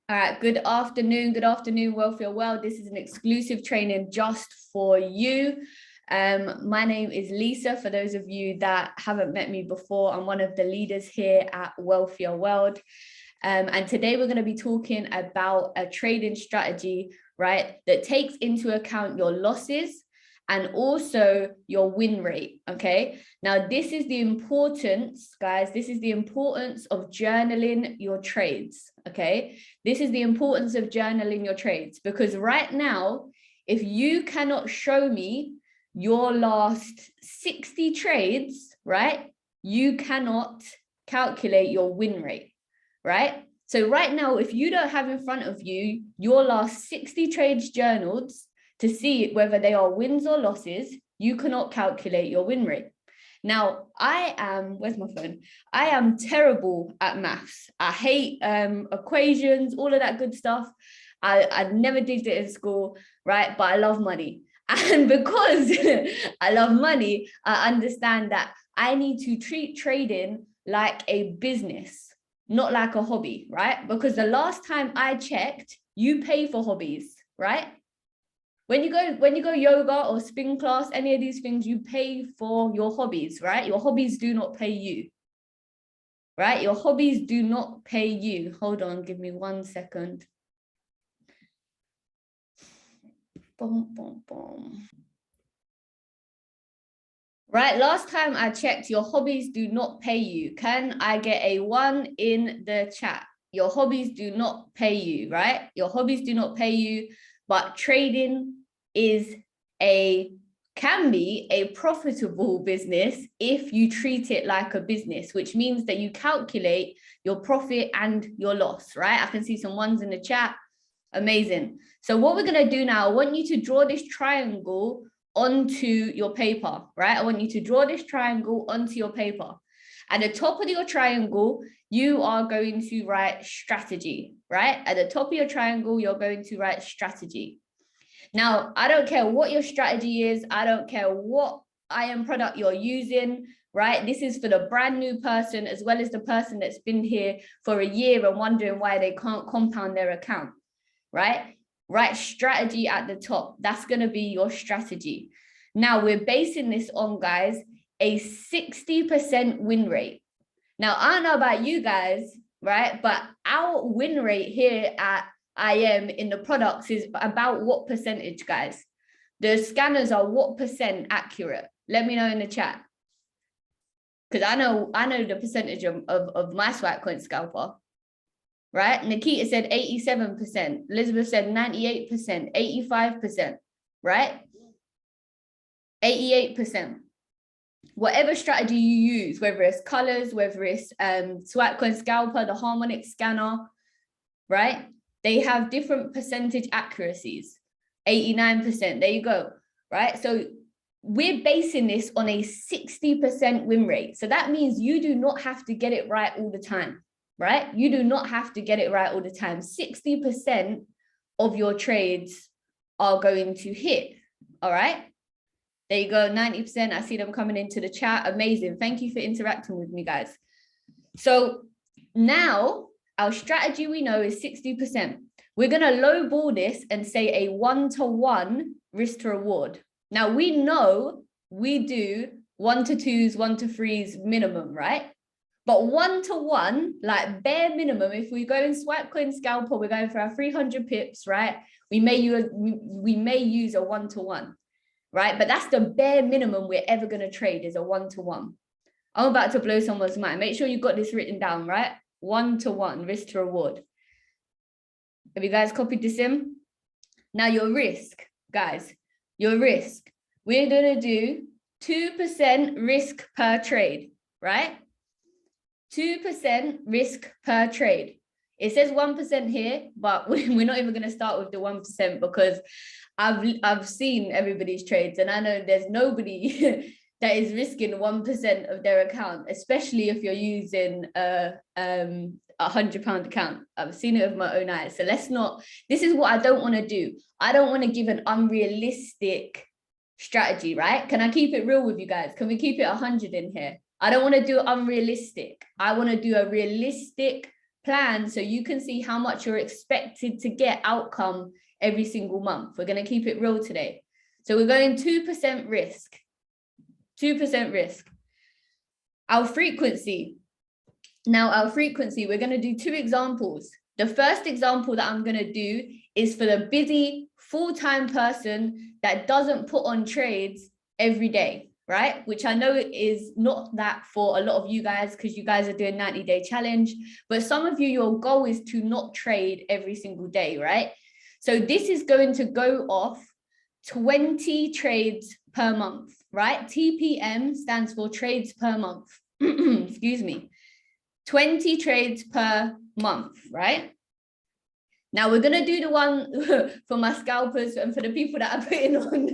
All right, good afternoon, Wealthier World. This is an exclusive training just for you. My name is Lisa. For those of you that haven't met me before, I'm one of the leaders here at Wealthier World. And today we're going to be talking about a trading strategy, right, that takes into account your losses and also your win rate. Okay, now this is the importance, guys, this is the importance of journaling your trades. Okay, this is the importance of journaling your trades, because right now, if you cannot show me your last 60 trades, right, you cannot calculate your win rate, right? So right now, if you don't have in front of you your last 60 trades journaled to see whether they are wins or losses, you cannot calculate your win rate. Now, where's my phone? I am terrible at maths. I hate equations, all of that good stuff. I never did it in school, right? But I love money. And because I love money, I understand that I need to treat trading like a business, not like a hobby, right? Because the last time I checked, you pay for hobbies, right? When you go yoga or spin class, any of these things, you pay for your hobbies, right? Your hobbies do not pay you, right? Your hobbies do not pay you. Hold on, give me 1 second. Boom, boom, boom. Right, last time I checked, your hobbies do not pay you. Can I get a 1 in the chat? Your hobbies do not pay you, right? Your hobbies do not pay you, but trading can be a profitable business if you treat it like a business, which means that you calculate your profit and your loss, right? I can see some ones in the chat. Amazing. So what we're going to do now, I want you to draw this triangle onto your paper, right? I want you to draw this triangle onto your paper. At the top of your triangle, you are going to write strategy, right? At the top of your triangle, you're going to write strategy. Now, I don't care what your strategy is. I don't care what IM product you're using, right? This is for the brand new person as well as the person that's been here for a year and wondering why they can't compound their account, right? Write strategy at the top. That's going to be your strategy. Now, we're basing this on, guys, a 60% win rate. Now, I don't know about you guys, right? But our win rate here at IM in the products is about what percentage, guys? The scanners are what percent accurate? Let me know in the chat. Because I know the percentage of my swipe coin scalper, right? Nikita said 87%. Elizabeth said 98%, 85%, right? 88%. Whatever strategy you use, whether it's colors, whether it's swipe coin scalper, the harmonic scanner, right? They have different percentage accuracies. 89%, there you go, right? So we're basing this on a 60% win rate. So that means you do not have to get it right all the time, right? You do not have to get it right all the time. 60% of your trades are going to hit, all right? There you go, 90%. I see them coming into the chat. Amazing. Thank you for interacting with me, guys. So now our strategy we know is 60%. We're going to lowball this and say a 1-to-1 risk to reward. Now we know we do 1-to-2s, 1-to-3s minimum, right? But 1-to-1, like bare minimum, if we go in swipe coin scalper, we're going for our 300 pips, right? We may use a 1-to-1, right? But that's the bare minimum we're ever going to trade is a 1-to-1. I'm about to blow someone's mind. Make sure you got this written down, right? 1-to-1 risk to reward. Have you guys copied this in? Now your risk, guys, your risk. We're going to do 2% risk per trade, right? 2% risk per trade. It says 1% here, but we're not even going to start with the 1% because I've seen everybody's trades and I know there's nobody that is risking 1% of their account, especially if you're using a £100 account. I've seen it with my own eyes. So let's not, this is what I don't want to do. I don't want to give an unrealistic strategy, right? Can I keep it real with you guys? Can we keep it 100 in here? I don't want to do unrealistic. I want to do a realistic plan so you can see how much you're expected to get outcome every single month. We're going to keep it real today. So we're going 2% risk. 2% risk. Our frequency. Now, our frequency, we're going to do 2 examples. The first example that I'm going to do is for the busy full-time person that doesn't put on trades every day, right? Which I know is not that for a lot of you guys because you guys are doing 90-day challenge, but some of you, your goal is to not trade every single day, right? So this is going to go off 20 trades per month, right? TPM stands for trades per month. Excuse me. 20 trades per month, right? Now we're going to do the one for my scalpers and for the people that are putting on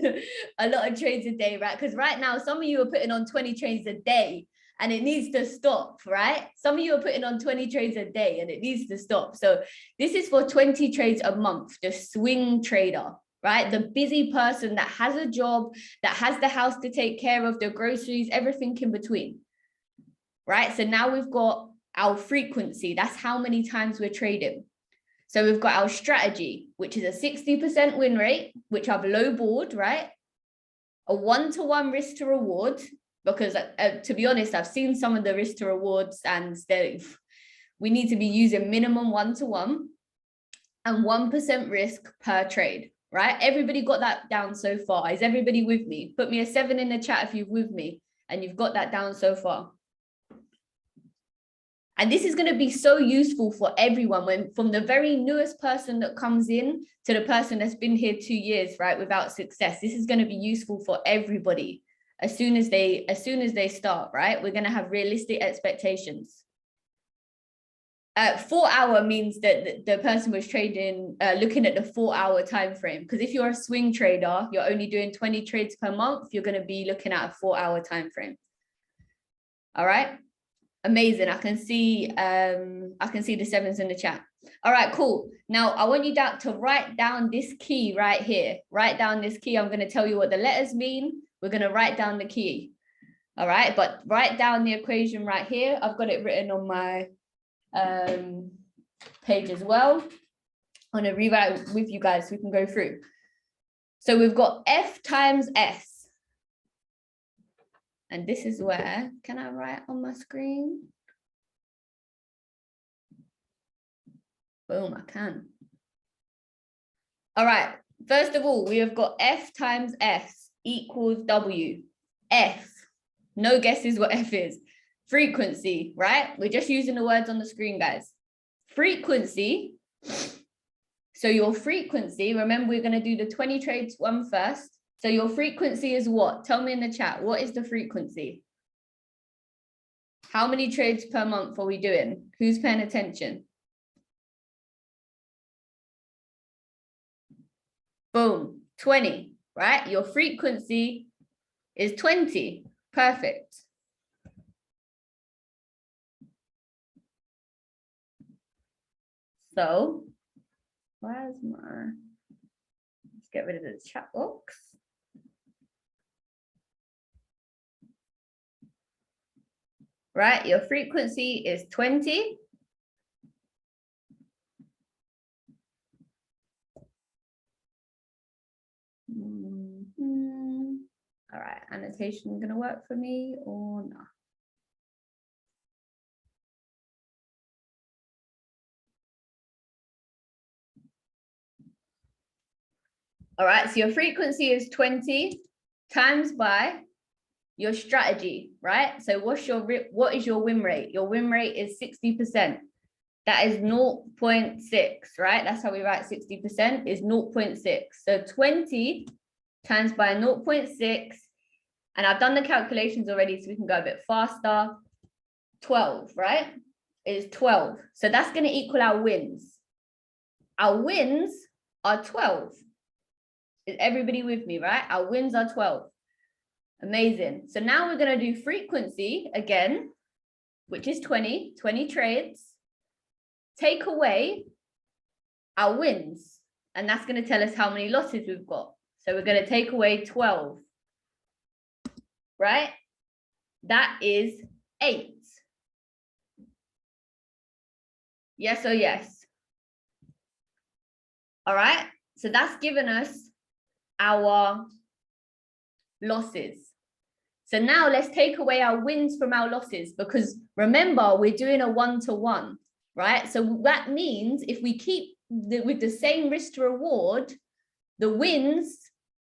a lot of trades a day, right? Because right now, some of you are putting on 20 trades a day and it needs to stop, right? Some of you are putting on 20 trades a day and it needs to stop. So this is for 20 trades a month, the swing trader, right? The busy person that has a job, that has the house to take care of, the groceries, everything in between, right? So now we've got our frequency. That's how many times we're trading. So we've got our strategy, which is a 60% win rate, which I've lowballed, right? A 1-to-1 risk to reward, because to be honest, I've seen some of the risk to rewards and we need to be using minimum 1-to-1 and 1% risk per trade, right? Everybody got that down so far. Is everybody with me? Put me a 7 in the chat if you're with me and you've got that down so far. And this is going to be so useful for everyone, from the very newest person that comes in to the person that's been here 2 years, right, without success. This is going to be useful for everybody as soon as they start, right? We're going to have realistic expectations. 4 hour means that the person was trading, looking at the 4 hour time frame. Because if you're a swing trader, you're only doing 20 trades per month, you're going to be looking at a 4 hour time frame. All right. Amazing. I can see the 7s in the chat. All right, cool. Now I want you to write down this key right here. Write down this key. I'm going to tell you what the letters mean. We're going to write down the key. All right, but write down the equation right here. I've got it written on my page as well. I'm going to rewrite with you guys so we can go through. So we've got F times S. And this is where, can I write on my screen? Boom, I can. All right, first of all, we have got F times S equals W. F, no guesses what F is. Frequency, right? We're just using the words on the screen, guys. Frequency. So your frequency, remember we're going to do the 20 trades one first. So your frequency is what? Tell me in the chat. What is the frequency? How many trades per month are we doing? Who's paying attention? Boom, 20, right? Your frequency is 20. Perfect. So, let's get rid of the chat box. Right, your frequency is 20. All right, annotation gonna work for me or not? All right, so your frequency is 20 times by your strategy, right? So what is your win rate? Your win rate is 60%. That is 0.6, right? That's how we write 60% is 0.6. So 20 times by 0.6, and I've done the calculations already so we can go a bit faster. 12, right? Is 12. So that's going to equal our wins. Our wins are 12. Is everybody with me, right? Our wins are 12. Amazing. So now we're going to do frequency again, which is 20 trades. Take away our wins, and that's going to tell us how many losses we've got. So we're going to take away 12, right? That is 8. Yes or yes? All right. So that's given us our losses. So now let's take away our wins from our losses, because remember, we're doing a one-to-one, right? So that means if we keep with the same risk to reward, the wins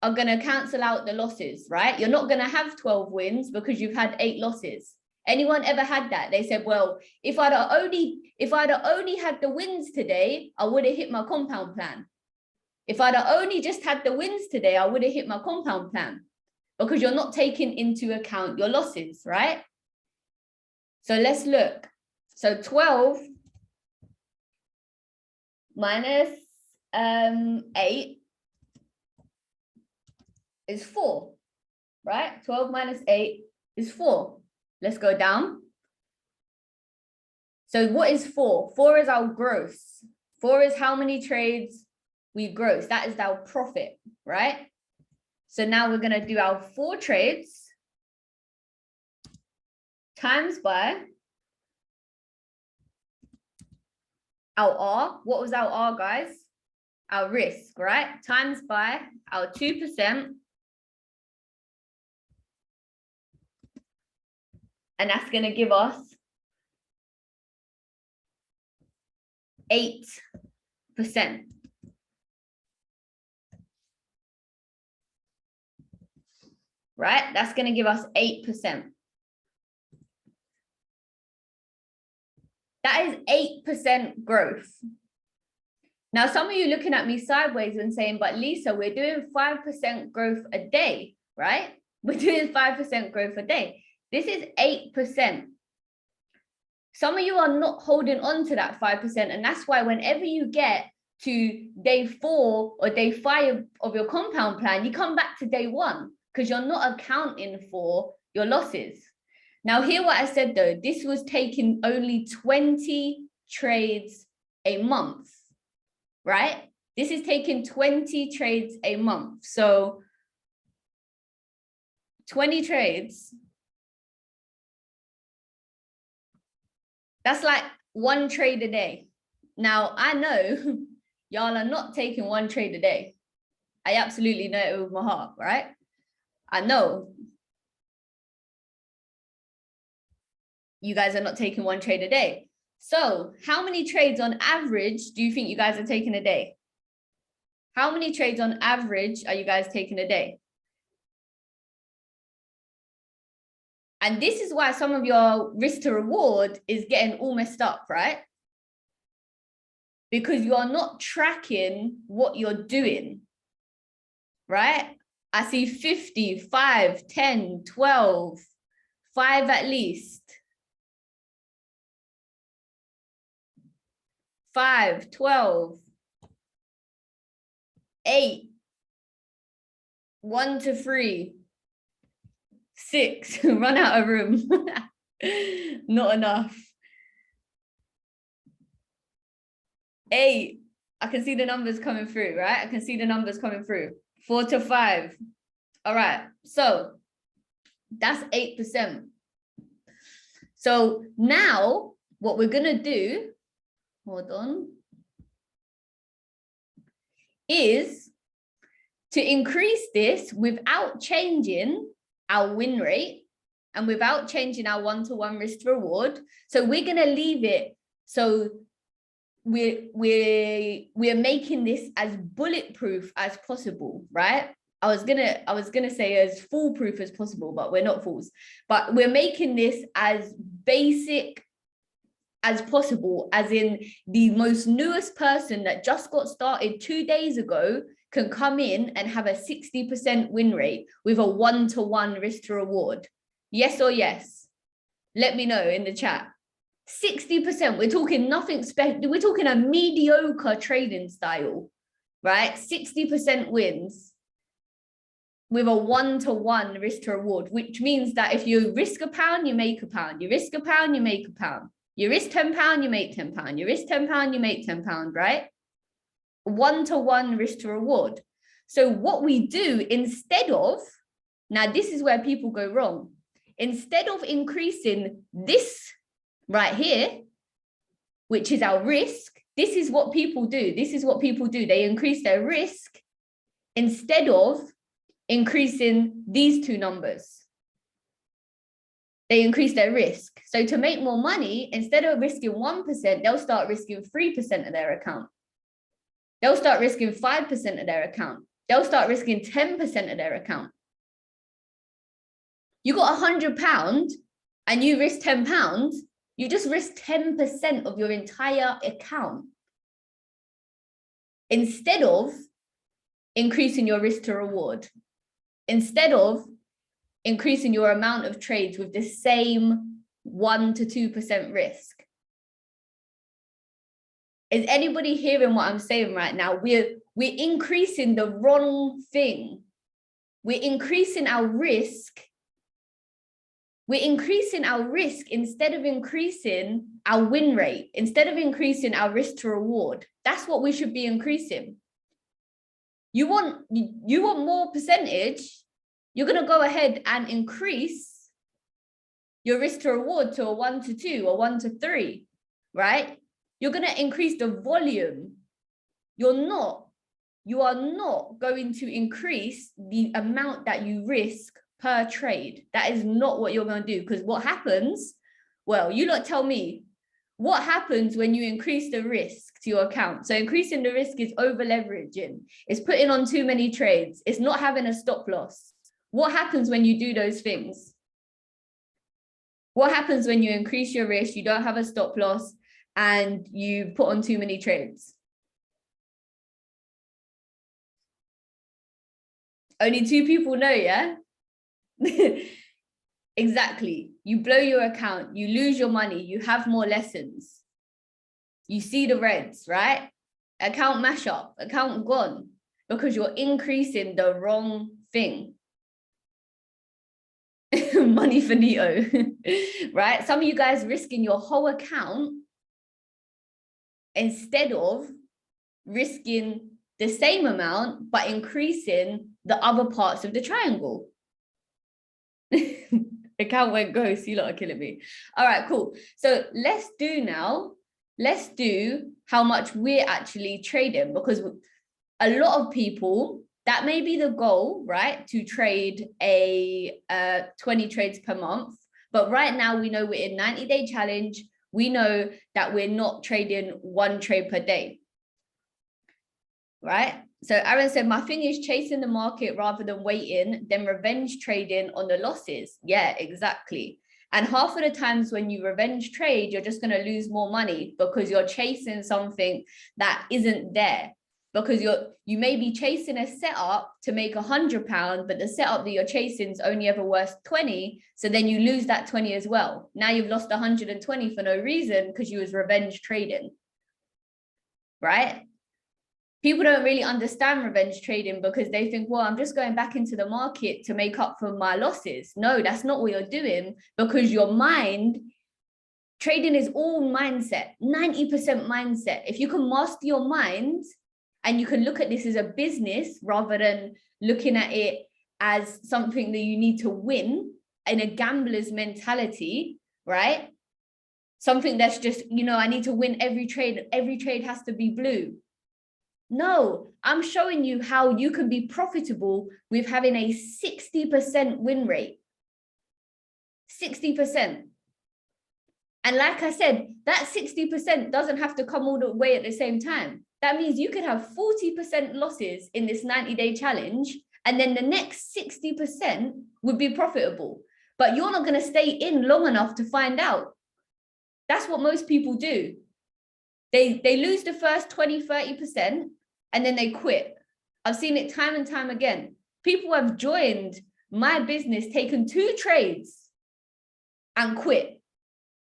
are going to cancel out the losses, right? You're not going to have 12 wins because you've had 8 losses. Anyone ever had that? They said, well, if I'd have only had the wins today, I would have hit my compound plan. If I'd have only just had the wins today, I would have hit my compound plan, because you're not taking into account your losses, right? So let's look. So 12 minus 8 is 4, right? 12 minus 8 is 4. Let's go down. So what is 4? 4 is our gross. 4 is how many trades we gross. That is our profit, right? So now we're going to do our 4 trades times by our R. What was our R, guys? Our risk, right? Times by our 2%. And that's going to give us 8%. Right? That's going to give us 8%. That is 8% growth. Now, some of you looking at me sideways and saying, but Lisa, we're doing 5% growth a day, right? We're doing 5% growth a day. This is 8%. Some of you are not holding on to that 5%. And that's why whenever you get to day 4 or day 5 of your compound plan, you come back to day 1 because you're not accounting for your losses. Now, hear what I said, though. This was taking only 20 trades a month, right? This is taking 20 trades a month. So 20 trades, that's like 1 trade a day. Now, I know y'all are not taking 1 trade a day. I absolutely know it with my heart, right? I know you guys are not taking 1 trade a day. So how many trades on average do you think you guys are taking a day? How many trades on average are you guys taking a day? And this is why some of your risk to reward is getting all messed up, right? Because you're not tracking what you're doing, right? I see 50, 5, 10, 12, 5 at least. 5, 12, 8, 1 to 3, 6, run out of room. Not enough. 8, I can see the numbers coming through, right? I can see the numbers coming through. 4 to 5. All right, so that's 8%. So now what we're gonna do, hold on, is to increase this without changing our win rate and without changing our one-to-one risk to reward. So we're going to leave it. So we're making this as bulletproof as possible, right? I was gonna say as foolproof as possible, but we're not fools. But we're making this as basic as possible, as in the most newest person that just got started 2 days ago can come in and have a 60% win rate with a one-to-one risk to reward. Yes or yes? Let me know in the chat. 60%, we're talking nothing special. We're talking a mediocre trading style, right? 60% wins with a one-to-one risk to reward, which means that if you risk £1, you make £1. You risk £1, you make £1. You risk £10, you make £10. You risk £10, you make £10, right? One-to-one risk to reward. So what we do instead of, now this is where people go wrong. Instead of increasing this right here, which is our risk. This is what people do. This is what people do. They increase their risk instead of increasing these two numbers. They increase their risk. So to make more money, instead of risking 1%, they'll start risking 3% of their account. They'll start risking 5% of their account. They'll start risking 10% of their account. You got £100 and you risk £10, you just risk 10% of your entire account. Instead of increasing your risk to reward, instead of increasing your amount of trades with the same 1 to 2% risk. Is anybody hearing what I'm saying right now? We're increasing the wrong thing. We're increasing our risk. We're increasing our risk instead of increasing our win rate, instead of increasing our risk to reward. That's what we should be increasing. You want more percentage, you're going to go ahead and increase your risk to reward to a 1 to 2 or 1 to 3, right? You're going to increase the volume. You are not going to increase the amount that you risk per trade. That is not what you're going to do, because what happens, well, you lot tell me, what happens when you increase the risk to your account? So increasing the risk is over leveraging. It's putting on too many trades. It's not having a stop loss. What happens when you do those things? What happens when you increase your risk, you don't have a stop loss, and you put on too many trades? Only 2 people know, yeah? Exactly. You blow your account, you lose your money, you have more lessons. You see the reds, right? Account mash up, account gone, because you're increasing the wrong thing. Money finito, right? Some of you guys risking your whole account instead of risking the same amount, but increasing the other parts of the triangle. Account went ghost, you lot are killing me. All right, cool. So let's do how much we're actually trading, because a lot of people, that may be the goal, right? To trade 20 trades per month. But right now we know we're in 90-day challenge. We know that we're not trading 1 trade per day, right? So Aaron said, my thing is chasing the market rather than waiting, then revenge trading on the losses. Yeah, exactly. And half of the times when you revenge trade, you're just going to lose more money because you're chasing something that isn't there. Because you may be chasing a setup to make £100, but the setup that you're chasing is only ever worth 20. So then you lose that 20 as well. Now you've lost 120 for no reason because you was revenge trading, right? People don't really understand revenge trading because they think, well, I'm just going back into the market to make up for my losses. No, that's not what you're doing, because your mind, trading is all mindset, 90% mindset. If you can master your mind and you can look at this as a business rather than looking at it as something that you need to win in a gambler's mentality, right? Something that's just, I need to win every trade has to be blue. No, I'm showing you how you can be profitable with having a 60% win rate. 60%. And like I said, that 60% doesn't have to come all the way at the same time. That means you could have 40% losses in this 90-day challenge, and then the next 60% would be profitable. But you're not going to stay in long enough to find out. That's what most people do. They lose the first 20, 30%, and then they quit. I've seen it time and time again. People have joined my business, taken 2 trades and quit.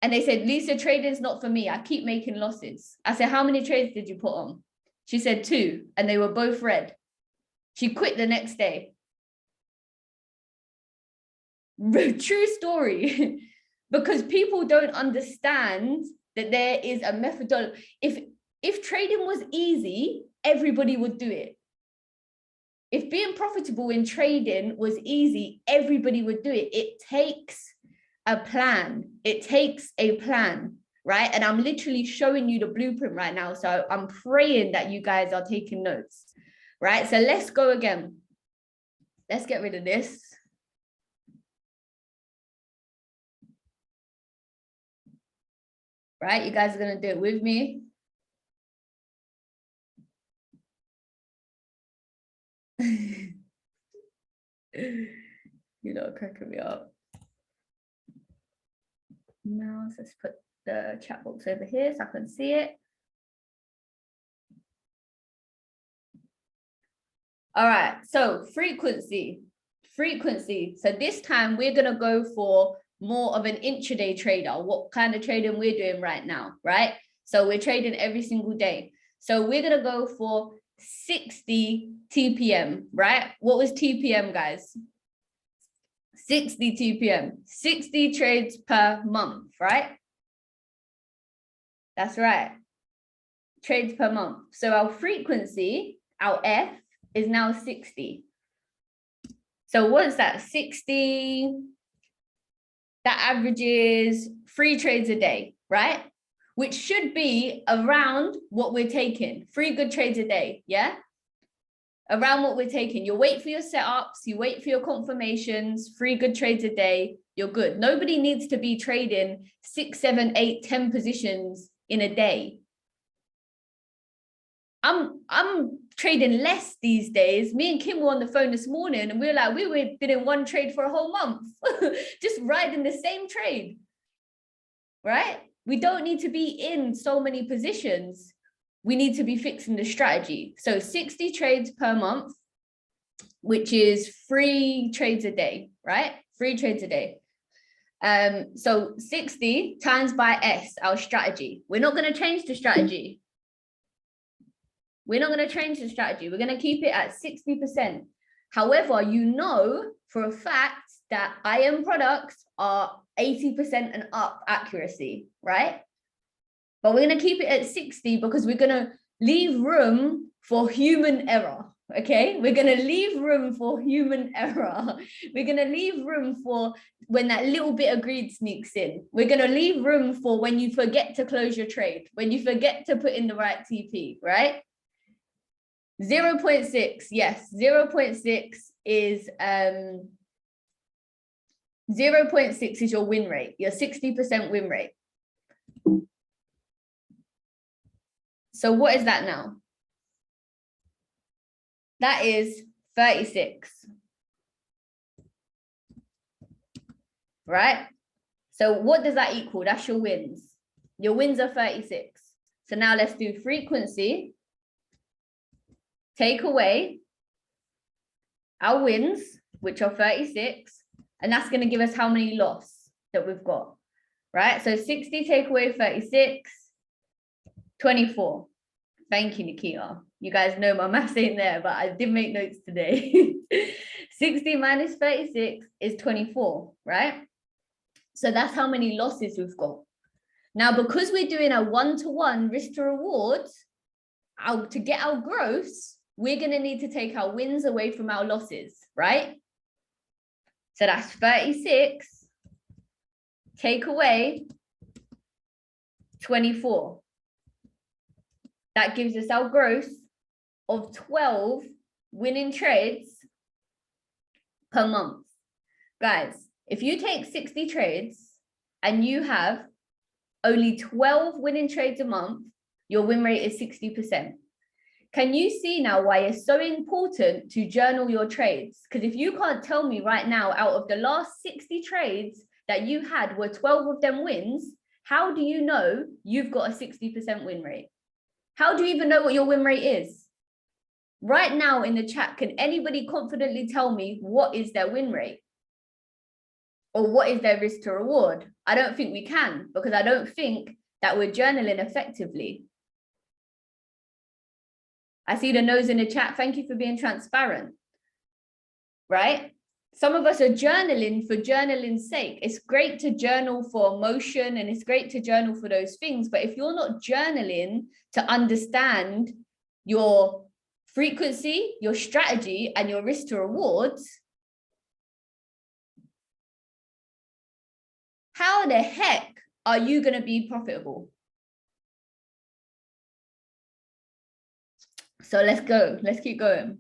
And they said, Lisa, trading's not for me. I keep making losses. I said, how many trades did you put on? She said 2, and they were both red. She quit the next day. True story. Because people don't understand that there is a methodology. If trading was easy, everybody would do it. If being profitable in trading was easy, everybody would do it. It takes a plan. It takes a plan, right? And I'm literally showing you the blueprint right now. So I'm praying that you guys are taking notes, right? So let's go again. Let's get rid of this. Right, you guys are gonna do it with me. You know, cracking me up. Now let's put the chat box over here so I can see it. All right, so frequency. So this time we're gonna go for more of an intraday trader. What kind of trading we're doing right now, right? So we're trading every single day. So we're gonna go for 60 TPM, right? What was TPM, guys? 60 TPM, 60 trades per month, right? That's right. Trades per month. So our frequency, our F, is now 60. So what is that? 60, that averages 3 trades a day, right? Which should be around what we're taking. 3 good trades a day, yeah? Around what we're taking. You wait for your setups, you wait for your confirmations, 3 good trades a day, you're good. Nobody needs to be trading 6, 7, 8, 10 positions in a day. I'm trading less these days. Me and Kim were on the phone this morning and we were like, we were been in one trade for a whole month, just riding the same trade, right? We don't need to be in so many positions. We need to be fixing the strategy. So 60 trades per month, which is 3 trades a day, right? 3 trades a day. So 60 times by S, our strategy. We're not going to change the strategy. We're not going to change the strategy. We're going to keep it at 60%. However, you know for a fact that IM products are 80% and up accuracy, right? But we're going to keep it at 60 because we're going to leave room for human error, okay? We're going to leave room for human error. We're going to leave room for when that little bit of greed sneaks in. We're going to leave room for when you forget to close your trade, when you forget to put in the right TP, right? 0.6, yes, 0.6 is 0.6 is your win rate, your 60% win rate. So what is that now? That is 36. Right? So what does that equal? That's your wins. Your wins are 36. So now let's do frequency. Take away our wins, which are 36, and that's going to give us how many loss that we've got, right? So 60 take away 36, 24. Thank you, Nikita. You guys know my maths ain't there, but I did make notes today. 60 minus 36 is 24, right? So that's how many losses we've got. Now, because we're doing a one-to-one risk to reward, to get our gross, we're going to need to take our wins away from our losses, right? So that's 36, take away 24. That gives us our gross of 12 winning trades per month. Guys, if you take 60 trades and you have only 12 winning trades a month, your win rate is 60%. Can you see now why it's so important to journal your trades? Because if you can't tell me right now, out of the last 60 trades that you had were 12 of them wins, how do you know you've got a 60% win rate? How do you even know what your win rate is? Right now in the chat, can anybody confidently tell me what is their win rate? Or what is their risk to reward? I don't think we can, because I don't think that we're journaling effectively. I see the nose in the chat. Thank you for being transparent, right? Some of us are journaling for journaling's sake. It's great to journal for emotion and it's great to journal for those things. But if you're not journaling to understand your frequency, your strategy, and your risk to rewards, how the heck are you going to be profitable? So let's go. Let's keep going.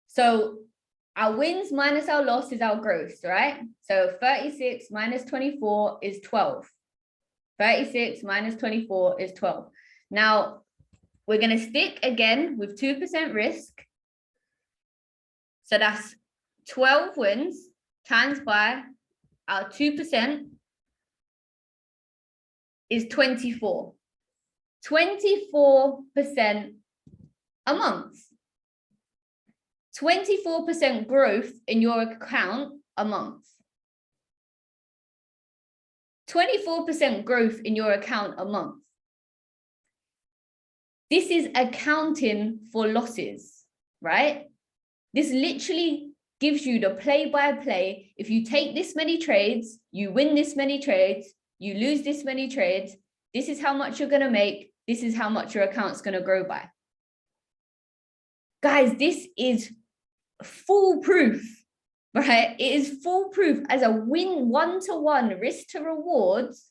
So our wins minus our loss is our gross, right? So 36 minus 24 is 12. 36 minus 24 is 12. Now, we're going to stick again with 2% risk. So that's 12 wins times by our 2% is 24. 24% a month. 24% growth in your account a month. 24% growth in your account a month. This is accounting for losses, right? This literally gives you the play-by-play. If you take this many trades, you win this many trades, you lose this many trades, this is how much you're going to make, this is how much your account's going to grow by. Guys, this is foolproof, right? It is foolproof. As a one-to-one risk to rewards,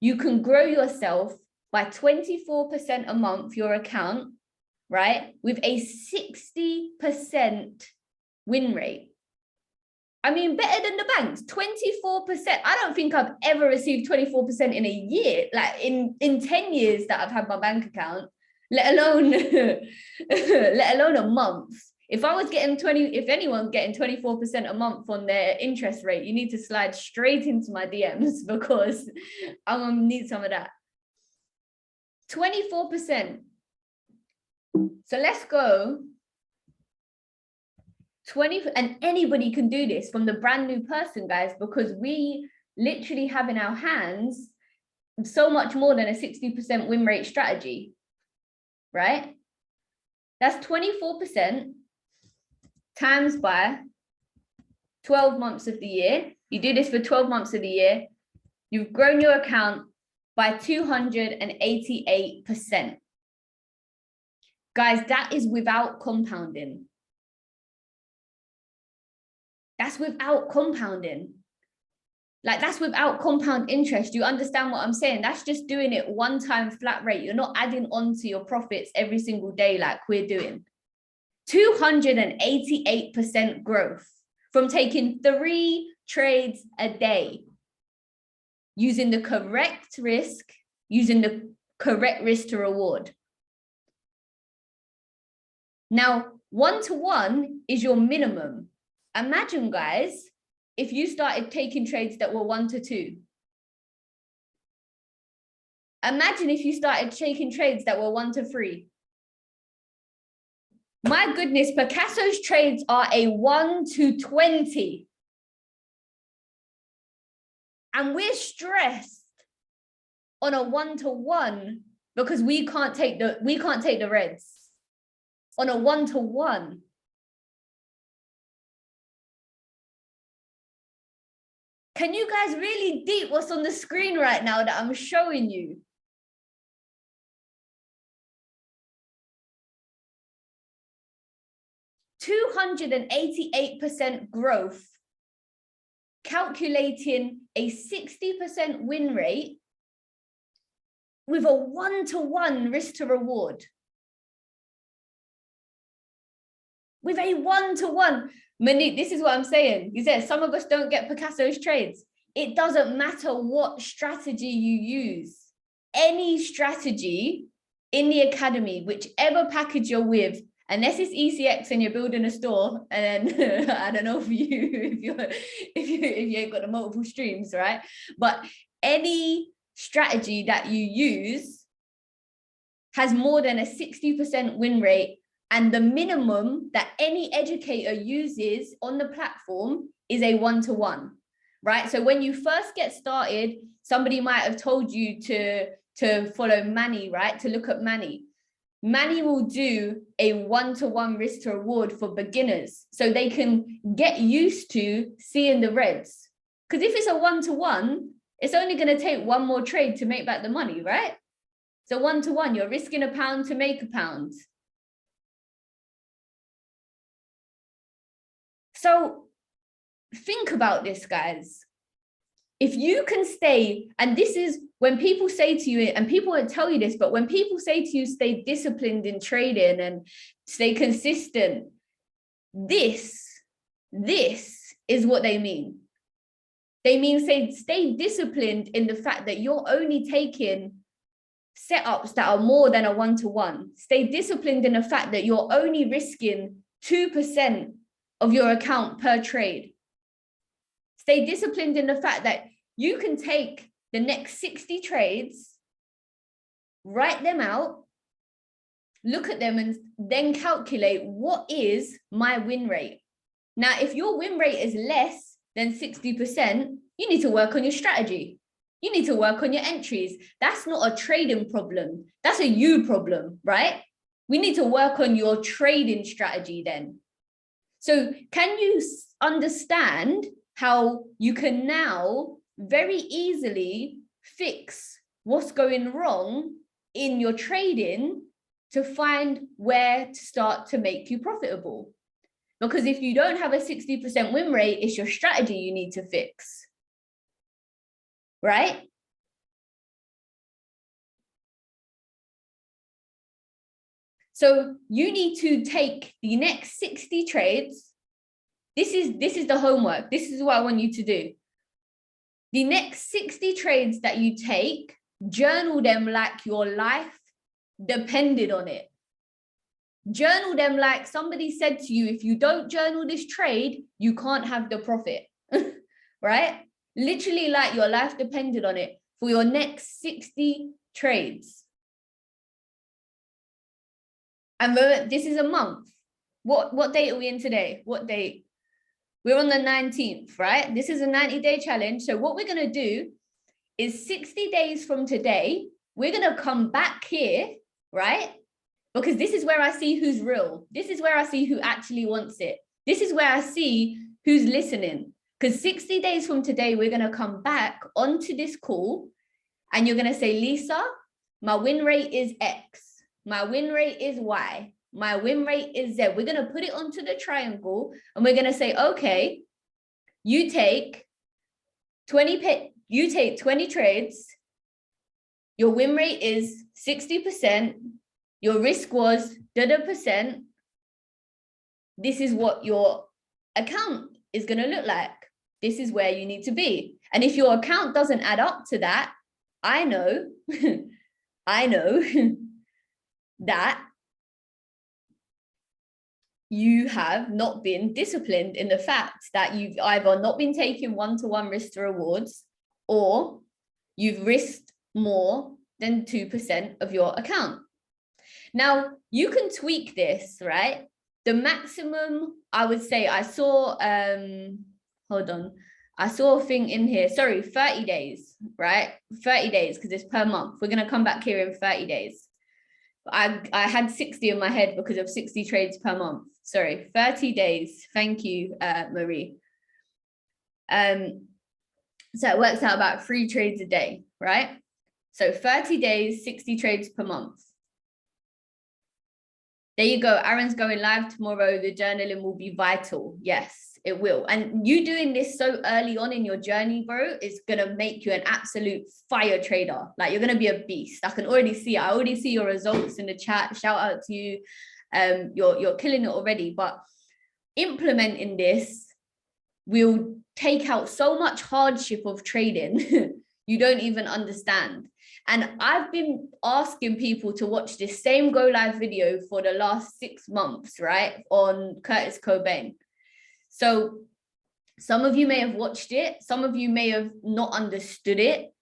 you can grow yourself by 24% a month, your account, right? With a 60% win rate. I mean, better than the banks, 24%. I don't think I've ever received 24% in a year, like in 10 years that I've had my bank account, let alone a month. If I was getting if anyone's getting 24% a month on their interest rate, you need to slide straight into my DMs because I'm gonna need some of that. 24%. So let's go 20, and anybody can do this from the brand new person, guys, because we literally have in our hands so much more than a 60% win rate strategy, right? That's 24% times by 12 months of the year. You do this for 12 months of the year. You've grown your account by 288%. Guys, that is without compounding. That's without compounding. Like, that's without compound interest. You understand what I'm saying? That's just doing it one time flat rate. You're not adding on to your profits every single day like we're doing. 288% growth from taking 3 trades a day, using the correct risk, using the correct risk to reward. Now, 1-to-1 is your minimum. Imagine, guys, if you started taking trades that were 1-to-2. Imagine if you started taking trades that were 1-to-3. My goodness, Picasso's trades are a 1-to-20. And we're stressed on a 1-to-1 because we can't take the reds on a 1-to-1. Can you guys really deep what's on the screen right now that I'm showing you? %288% growth, calculating a 60% win rate with a 1-to-1 risk to reward. With a 1-to-1. Monique, this is what I'm saying. You said some of us don't get Picasso's trades. It doesn't matter what strategy you use. Any strategy in the academy, whichever package you're with, unless it's ECX and you're building a store, and then I don't know for you if you ain't got the multiple streams, right? But any strategy that you use has more than a 60% win rate. And the minimum that any educator uses on the platform is a 1-to-1, right? So when you first get started, somebody might have told you to follow Manny, right? To look at Manny. Manny will do a 1-to-1 risk to reward for beginners so they can get used to seeing the reds. Because if it's a 1-to-1, it's only going to take one more trade to make back the money, right? So 1-to-1, you're risking £1 to make £1. So think about this, guys. if you can stay, and this is when people say to you, and people won't tell you this, but when people say to you, stay disciplined in trading and stay consistent, this is what they mean. They mean stay disciplined in the fact that you're only taking setups that are more than a 1-to-1. Stay disciplined in the fact that you're only risking 2% of your account per trade. Stay disciplined in the fact that you can take the next 60 trades, write them out, look at them, and then calculate what is my win rate. Now, if your win rate is less than 60%, you need to work on your strategy. You need to work on your entries. That's not a trading problem. That's a you problem, right? We need to work on your trading strategy then. So can you understand how you can now very easily fix what's going wrong in your trading to find where to start to make you profitable? Because if you don't have a 60% win rate, it's your strategy you need to fix, right? So you need to take the next 60 trades. This is the homework. This is what I want you to do. The next 60 trades that you take, journal them like your life depended on it. Journal them like somebody said to you, if you don't journal this trade, you can't have the profit, right? Literally like your life depended on it for your next 60 trades. And this is a month. What date are we in today? What date? We're on the 19th, right? This is a 90-day challenge. So what we're going to do is 60 days from today, we're going to come back here, right? Because this is where I see who's real. This is where I see who actually wants it. This is where I see who's listening. Because 60 days from today, we're going to come back onto this call and you're going to say, Lisa, my win rate is X. My win rate is Y. My win rate is Z. We're going to put it onto the triangle and we're going to say, okay, you take 20 trades. Your win rate is 60%. Your risk was %. This is what your account is going to look like. This is where you need to be. And if your account doesn't add up to that, I know, I know that you have not been disciplined in the fact that you've either not been taking 1-to-1 risk to rewards or you've risked more than 2% of your account. Now, you can tweak this, right? The maximum, I would say, I saw, hold on. I saw a thing in here, sorry, 30 days, right? 30 days, because it's per month. We're going to come back here in 30 days. I had 60 in my head because of 60 trades per month. Sorry, 30 days. Thank you, Marie. So it works out about 3 trades a day, right? So 30 days, 60 trades per month. There you go. Aaron's going live tomorrow. The journaling will be vital. Yes, it will. And you doing this so early on in your journey, bro, is going to make you an absolute fire trader. Like, you're going to be a beast. I can already see it. I already see your results in the chat. Shout out to you. You're killing it already. But implementing this will take out so much hardship of trading. You don't even understand. And I've been asking people to watch this same Go Live video for the last 6 months, right? On Curtis Cobain. So some of you may have watched it. Some of you may have not understood it,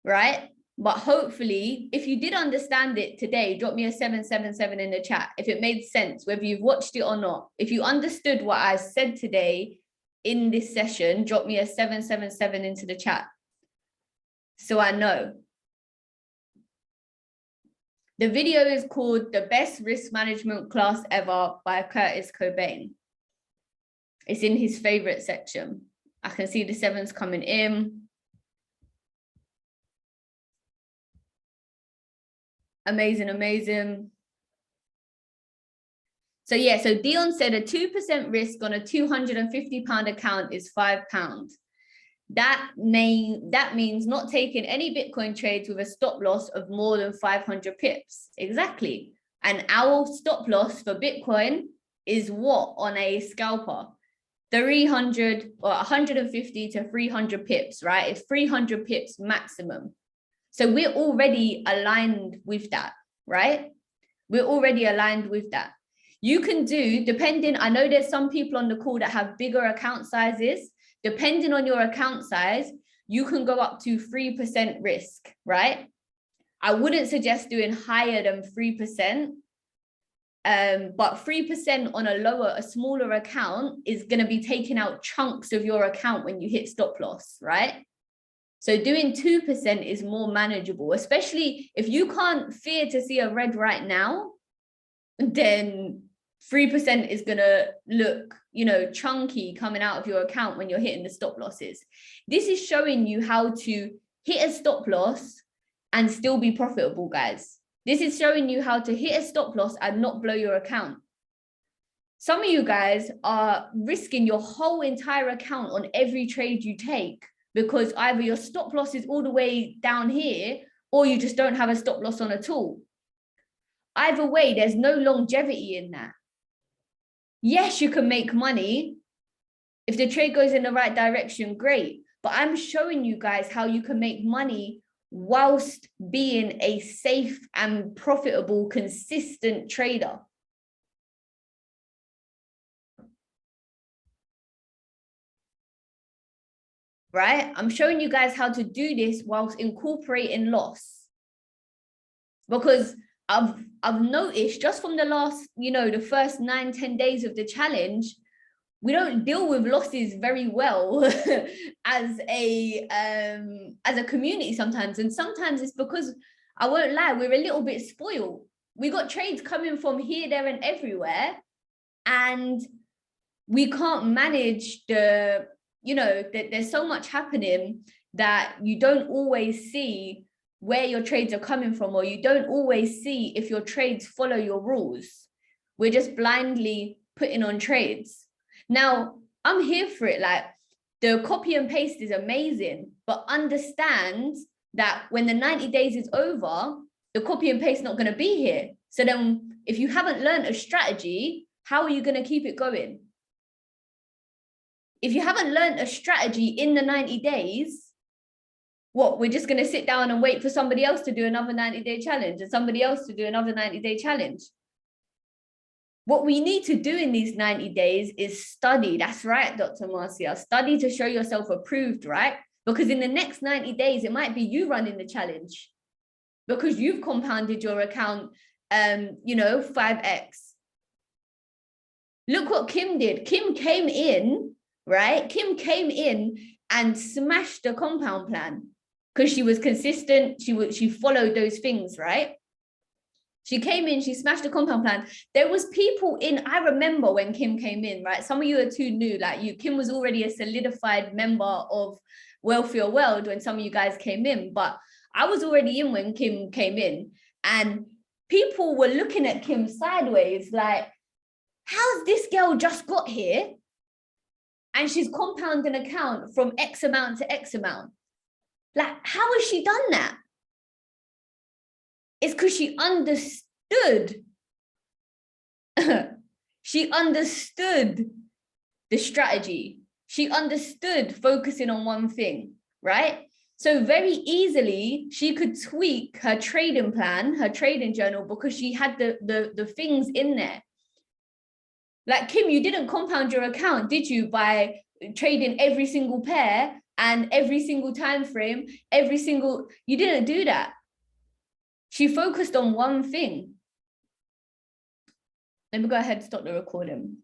right? But hopefully, if you did understand it today, drop me a 777 in the chat. If it made sense, whether you've watched it or not. If you understood what I said today in this session, drop me a 777 into the chat. So I know. The video is called The Best Risk Management Class Ever by Curtis Cobain. It's in his favorite section. I can see the 7s coming in. Amazing, amazing. So yeah, so Dion said a 2% risk on a £250 account is £5. That means not taking any Bitcoin trades with a stop loss of more than 500 pips. Exactly. And our stop loss for Bitcoin is what on a scalper? 300 or 150 to 300 pips, right? It's 300 pips maximum. So we're already aligned with that, right? We're already aligned with that. You can do, depending, I know there's some people on the call that have bigger account sizes. Depending on your account size, you can go up to 3% risk, right? I wouldn't suggest doing higher than 3%. But 3% on a smaller account is going to be taking out chunks of your account when you hit stop loss, right? So doing 2% is more manageable, especially if you can't fear to see a red right now, then 3% is going to look, chunky coming out of your account when you're hitting the stop losses. This is showing you how to hit a stop loss and still be profitable, guys. This is showing you how to hit a stop loss and not blow your account. Some of you guys are risking your whole entire account on every trade you take because either your stop loss is all the way down here or you just don't have a stop loss on at all. Either way, there's no longevity in that. Yes, you can make money. If the trade goes in the right direction, great. But I'm showing you guys how you can make money whilst being a safe and profitable, consistent trader. Right? I'm showing you guys how to do this whilst incorporating loss. Because I've noticed just from the last, the first 9-10 days of the challenge, we don't deal with losses very well as a community sometimes. And sometimes it's because, I won't lie, we're a little bit spoiled. We got trades coming from here, there, and everywhere. And we can't manage there's so much happening that you don't always see where your trades are coming from, or you don't always see if your trades follow your rules. We're just blindly putting on trades. Now, I'm here for it. Like, the copy and paste is amazing, but understand that when the 90 days is over, the copy and paste is not going to be here. So then if you haven't learned a strategy, how are you going to keep it going? If you haven't learned a strategy in the 90 days, what, we're just going to sit down and wait for somebody else to do another 90-day challenge and somebody else to do another 90-day challenge? What we need to do in these 90 days is study. That's right, Dr. Marcia. Study to show yourself approved, right? Because in the next 90 days, it might be you running the challenge because you've compounded your account, 5x. Look what Kim did. Kim came in, right? Kim came in and smashed the compound plan because she was consistent. She followed those things, right? She came in, she smashed the compound plan. There was people in, I remember when Kim came in, right? Some of you are too new, like you, Kim was already a solidified member of Wealthier World when some of you guys came in, but I was already in when Kim came in, and people were looking at Kim sideways like, how's this girl just got here? And she's compounding an account from X amount to X amount. Like, how has she done that? It's because she understood. She understood the strategy. She understood focusing on one thing, right? So very easily, she could tweak her trading plan, her trading journal, because she had the things in there. Like, Kim, you didn't compound your account, did you, by trading every single pair and every single time frame, you didn't do that. She focused on one thing. Let me go ahead and stop the recording.